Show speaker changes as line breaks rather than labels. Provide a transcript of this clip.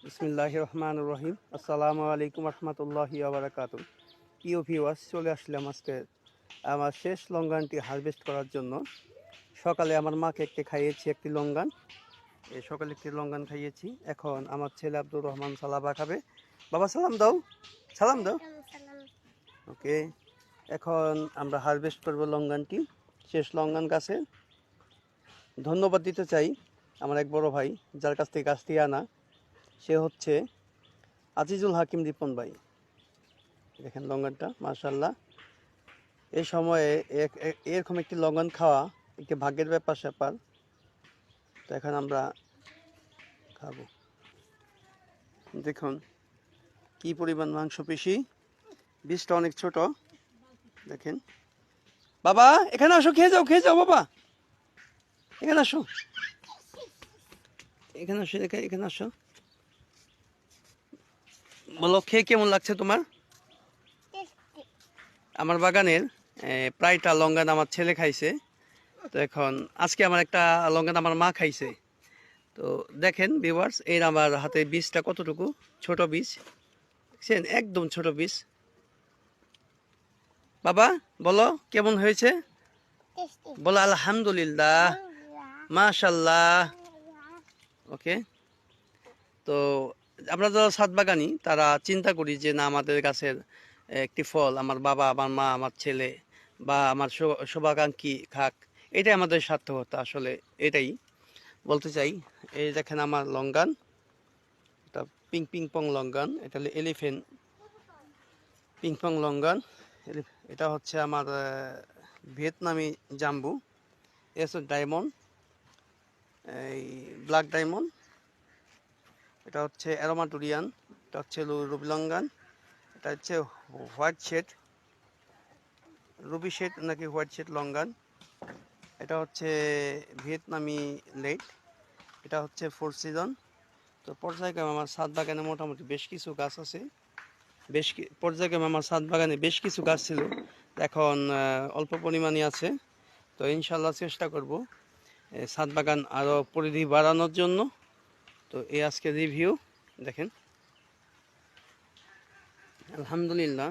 বিসমিল্লাহির রহমানির রহিম। আসসালামু আলাইকুম রহমতুল্লাহি ওয়া বারাকাতুহু। প্রিয় ভিউয়ার্স, চলে আসলাম আজকে আমার শেষ লঙ্গানটি হারভেস্ট করার জন্য। সকালে আমার মাকে খাইয়েছি একটি লঙ্গান, সকালে একটি লঙ্গান খাইয়েছি। এখন আমার ছেলে আব্দুর রহমান সালাবা খাবে। বাবা সালাম দাও, সালাম দাও। ওকে, এখন আমরা হারভেস্ট করব লঙ্গানটি, শেষ লঙ্গান গাছে। ধন্যবাদ দিতে চাই আমার এক বড় ভাই, যার কাছ থেকে গাছটি আনা। সে হচ্ছে আজিজুল হাকিম রিপন ভাই। দেখেন লঙ্ঘনটা, মাশাল্লাহ। এই সময়ে এরকম একটি লঙ্ঘন খাওয়া একটি ভাগ্যের ব্যাপার স্যাপার। তো এখন আমরা খাবো। দেখুন কি পরিমাণ মাংসপেশি, বীজটা অনেক ছোট। দেখেন বাবা, এখানে আসো, খেয়ে যাও, খেয়ে যাও বাবা, এখানে আসো, এখানে আসো, এখানে আসো। বলো, খেয়ে কেমন লাগছে তোমার? আমার বাগানের প্রায়টা লঙ্ঘন আমার ছেলে খাইছে। তো এখন আজকে আমার একটা লঙ্ঘন আমার মা খাইছে। তো দেখেন ভিউয়ার্স, এর আমার হাতে বীজটা কতটুকু ছোট বীজ, দেখছেন, একদম ছোট বীজ। বাবা বলো কেমন হয়েছে, বলো আলহামদুলিল্লাহ, মাশাল্লাহ। ওকে, তো আমরা যারা ছাদ বাগানি তারা চিন্তা করি যে না, আমাদের গাছের একটি ফল আমার বাবা, আমার মা, আমার ছেলে বা আমার শুভাকাঙ্ক্ষী খাক, এটাই আমাদের সার্থকতা। আসলে এটাই বলতে চাই। এই দেখেন আমার লঙ্গান, এটা পিং পং লঙ্গান, এটা হলো এলিফেন্ট পিং পং লঙ্গান। এটা হচ্ছে আমার ভিয়েতনামি জাম্বু, এ হচ্ছে ডায়মন্ড, এই ব্ল্যাক ডায়মন্ড। এটা হচ্ছে অ্যারোমাটুরিয়ান, এটা হচ্ছে রুবি লঙ্গান, এটা হচ্ছে হোয়াইট শেড, রুবি শেড নাকি হোয়াইট শেড লঙ্গান। এটা হচ্ছে ভিয়েতনামি লেট, এটা হচ্ছে ফোর সিজন। তো পর্যায়ক্রমে আমার ছাদ বাগানে মোটামুটি বেশ কিছু গাছ আছে, পর্যায়ক্রমে আমার ছাদ বাগানে বেশ কিছু গাছ ছিল, এখন অল্প পরিমাণে আছে। তো ইনশাল্লাহ চেষ্টা করব ছাদ বাগান আরও পরিধি বাড়ানোর জন্য। তো এই আজকে রিভিউ দেখেন, আলহামদুলিল্লাহ।